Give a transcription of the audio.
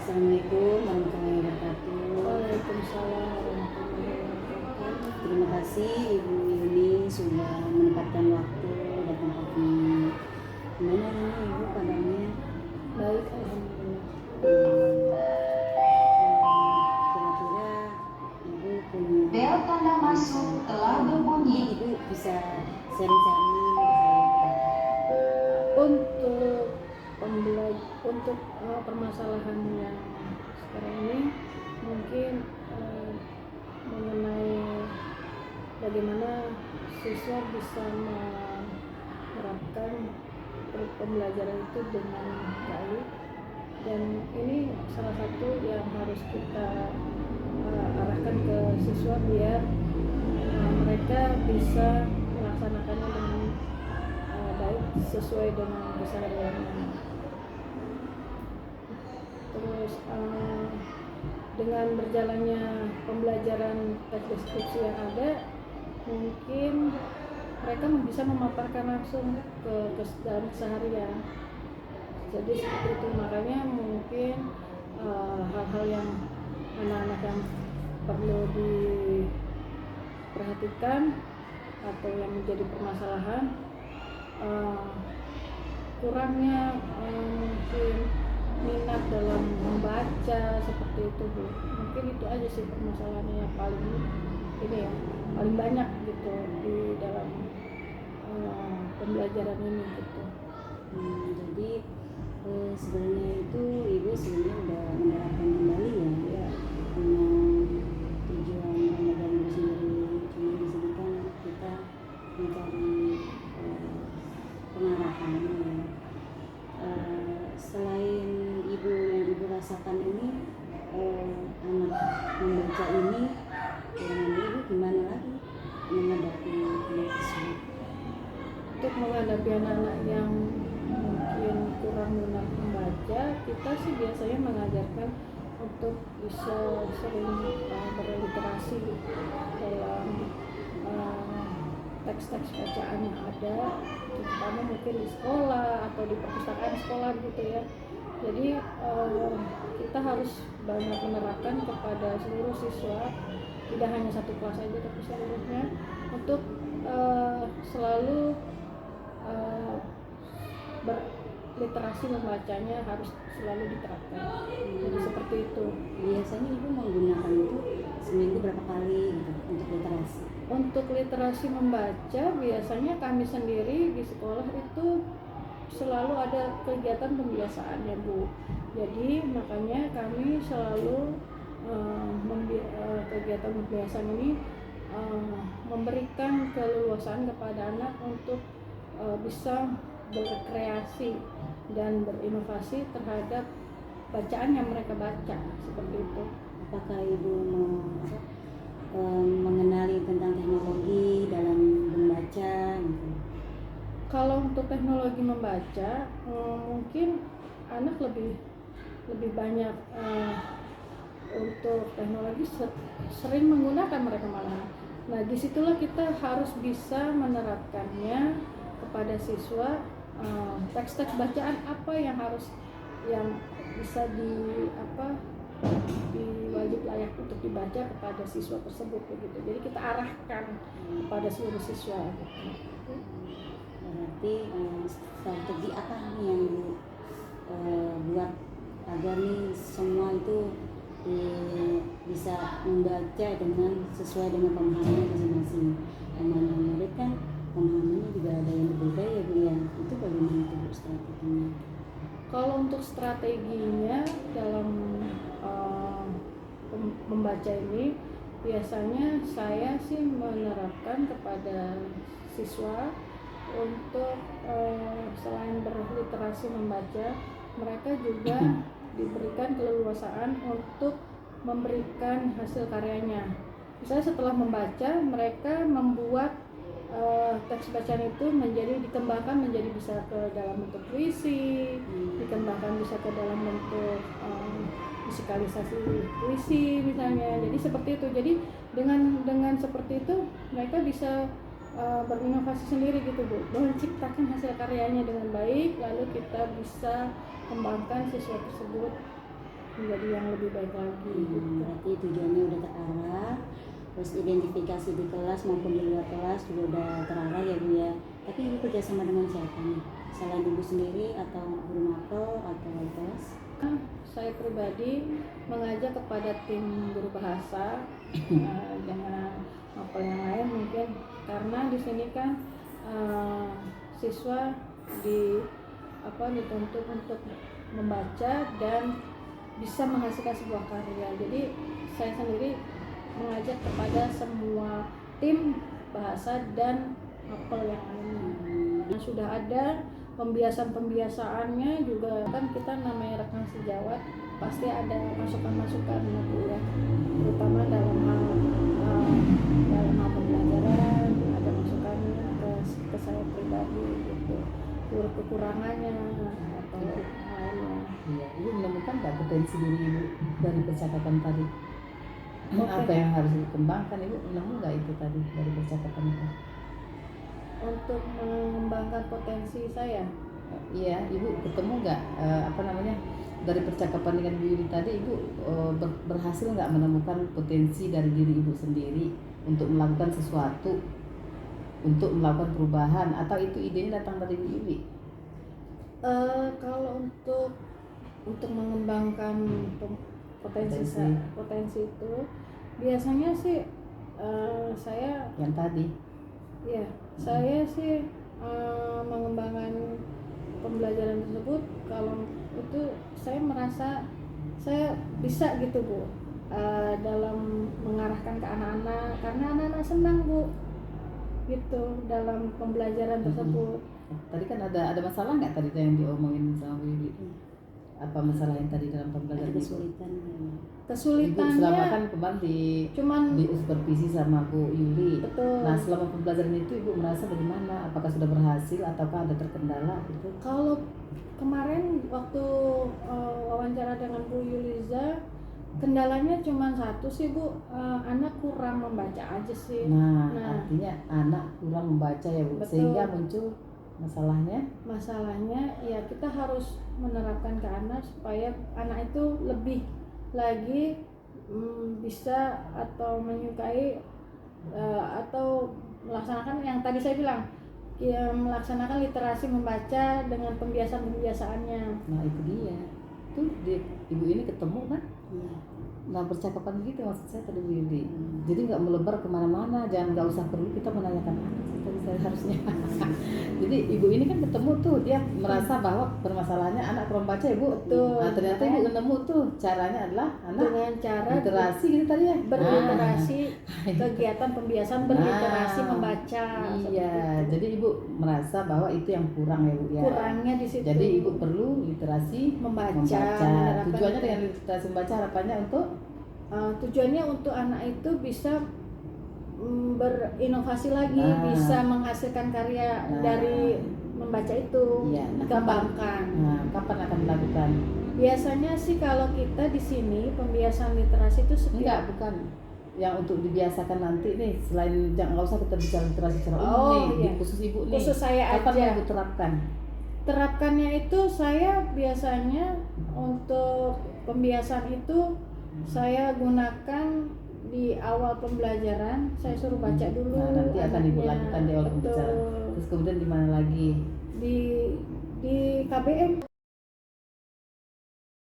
Assalamualaikum warahmatullahi wabarakatuh. Waalaikumsalam warahmatullahi wabarakatuh. Terima kasih Ibu Yuni sudah menempatkan waktu dan tempatnya. Gimana ini Ibu kabarnya? Baik, alhamdulillah. Kira-kira Ibu punya Bel tanda masuk telah berbunyi. Ibu bisa sharing-sharing ke saya. Untuk permasalahan yang sekarang ini mungkin mengenai bagaimana siswa bisa menerapkan pembelajaran itu dengan baik, dan ini salah satu yang harus kita arahkan ke siswa biar mereka bisa melaksanakannya dengan baik sesuai dengan kesehariannya. Terus dengan berjalannya pembelajaran teks deskripsi yang ada, mungkin mereka bisa memaparkan langsung ke dalam keseharian. Jadi seperti itu, makanya mungkin hal-hal yang anak-anak yang perlu diperhatikan atau yang menjadi permasalahan, kurangnya mungkin minat dalam membaca seperti itu, Bu. Mungkin itu aja sih permasalahannya yang paling paling banyak gitu di dalam pembelajaran ini gitu. Jadi sebenarnya itu Ibu sebenarnya udah menerapkan kembali ya dengan tujuan Ramadan itu sendiri. Cuma di sini kan kita mencari pengarahan ya. Selain Ibu yang Ibu rasakan ini, anak membaca ini, Ibu gimana lagi menghadapi hal tersebut? Untuk menghadapi anak-anak yang mungkin kurang minat membaca, kita sih biasanya mengajarkan untuk bisa sering berliterasi dalam teks-teks bacaan yang ada, terutama mungkin di sekolah atau di perpustakaan sekolah gitu ya. Jadi kita harus banyak menerapkan kepada seluruh siswa, tidak hanya satu kelas saja tapi seluruhnya, untuk selalu berliterasi membacanya harus selalu diterapkan. Jadi seperti itu. Biasanya Ibu menggunakan itu seminggu berapa kali gitu untuk literasi? Untuk literasi membaca, biasanya kami sendiri di sekolah itu selalu ada kegiatan pembiasaannya, Bu. Jadi makanya kami selalu kegiatan pembiasaan ini memberikan keleluasaan kepada anak untuk bisa berkreasi dan berinovasi terhadap bacaan yang mereka baca, seperti itu. Apakah Ibu mengenali tentang teknologi dalam membaca gitu? Kalau untuk teknologi membaca, mungkin anak lebih banyak untuk teknologi sering menggunakan mereka malah. Nah, disitulah kita harus bisa menerapkannya kepada siswa, teks-teks bacaan apa yang bisa diwajib layak untuk dibaca kepada siswa tersebut begitu. Jadi kita arahkan kepada seluruh siswa gitu. Berarti strategi apa nih yang buat agar nih semua itu bisa membaca dengan sesuai dengan pemahaman masing-masing. Pemahaman murid kan pemahamannya juga ada yang berbeda ya Bu ya. Itu bagaimana tuh strateginya? Kalau untuk strateginya dalam membaca ini, biasanya saya sih menerapkan kepada siswa untuk selain berliterasi membaca, mereka juga diberikan keleluasaan untuk memberikan hasil karyanya. Misalnya setelah membaca, mereka membuat teks bacaan itu dikembangkan menjadi bisa ke dalam bentuk puisi, dikembangkan bisa ke dalam bentuk musikalisasi puisi misalnya. Jadi seperti itu. Jadi dengan seperti itu mereka bisa berinovasi sendiri gitu, Bu, menciptakan hasil karyanya dengan baik, lalu kita bisa kembangkan siswa tersebut menjadi yang lebih baik lagi gitu. Berarti tujuannya udah terarah, terus identifikasi di kelas maupun di luar kelas juga udah terarah ya Bu ya. Tapi Ibu kerjasama dengan siapa nih? Selain Ibu sendiri atau guru mapel atau wali kelas? Saya pribadi mengajak kepada tim guru bahasa dengan mapel yang lain mungkin, karena di sini kan siswa dituntut untuk membaca dan bisa menghasilkan sebuah karya. Jadi saya sendiri mengajak kepada semua tim bahasa dan mapel yang lainnya. Sudah ada pembiasaan-pembiasaannya juga, kan kita namanya rekan sejawat pasti ada masukan-masukan ya, terutama dalam hal pembelajaran, ada masukan ke saya pribadi gitu, kekurangannya atau lainnya. Iya, Ibu menemukan nggak potensi diri Ibu dari percakapan tadi? Apa yang harus dikembangkan, Ibu nemu nggak itu tadi dari percakapan itu? Untuk mengembangkan potensi saya, Iya, Ibu ketemu nggak dari percakapan dengan Bu Yuli tadi, Ibu berhasil nggak menemukan potensi dari diri Ibu sendiri untuk melakukan sesuatu, untuk melakukan perubahan, atau itu idenya datang dari Bu Yuli? kalau untuk mengembangkan potensi itu biasanya sih saya Yang tadi? ya saya sih mengembangkan pembelajaran tersebut. Kalau itu saya merasa saya bisa gitu Bu, dalam mengarahkan ke anak-anak, karena anak-anak senang Bu gitu dalam pembelajaran tersebut. Tadi kan ada masalah nggak tadi yang diomongin sama Bu Yuli? Apa masalah yang tadi dalam pembelajaran Ada Ibu? kesulitan ya. Ibu Kesulitannya selama kan kemarin cuman di supervisi sama Bu Yuli. betul. Nah, selama pembelajaran itu Ibu merasa bagaimana? Apakah sudah berhasil ataukah ada terkendala gitu? Kalau kemarin waktu wawancara dengan Bu Yuliza, kendalanya cuma satu sih Bu, anak kurang membaca aja sih. Nah, Nah. artinya anak kurang membaca ya Bu, Betul. sehingga muncul Masalahnya ya kita harus menerapkan ke anak supaya anak itu lebih lagi bisa atau menyukai atau melaksanakan yang tadi saya bilang, ya, melaksanakan literasi membaca dengan pembiasaan-pembiasaannya. Nah, itu dia. Tuh Ibu ini ketemu kan? Iya. Nah, percakapan gitu maksud saya tadi Bu Yuli. Jadi nggak melebar kemana-mana, nggak usah perlu kita menanyakan anak sih tadi saya harusnya. Jadi Ibu ini kan ketemu tuh, dia merasa bahwa permasalahannya anak kurang baca Ibu. Betul. Nah, ternyata Ibu nemu tuh caranya adalah anak Dengan cara literasi gitu tadi ya. berliterasi, kegiatan pembiasaan berliterasi membaca. Iya, seperti itu. jadi Ibu merasa bahwa itu yang kurang ya Bu ya. Kurangnya di situ. Jadi Ibu perlu literasi membaca. membaca. menerapkan- Tujuannya dengan literasi membaca harapannya untuk tujuannya untuk anak itu bisa berinovasi lagi, Nah. bisa menghasilkan karya Nah. dari membaca itu, Iya, nah, dikembangkan. Nah, kapan akan dilakukan? Biasanya sih kalau kita di sini pembiasaan literasi itu Enggak, setiap bukan yang untuk dibiasakan nanti nih, selain jangan nggak usah kita bicara literasi secara umum Oh, nih, iya. di khusus Ibu nih. khusus saya Kapan aja. mau Ibu terapkan? Terapkannya itu saya biasanya untuk pembiasaan itu saya gunakan di awal pembelajaran, saya suruh baca dulu. Nah, nanti akan Ibu anaknya. lakukan di awal Betul. pembicaraan. Terus kemudian di mana lagi? Di KBM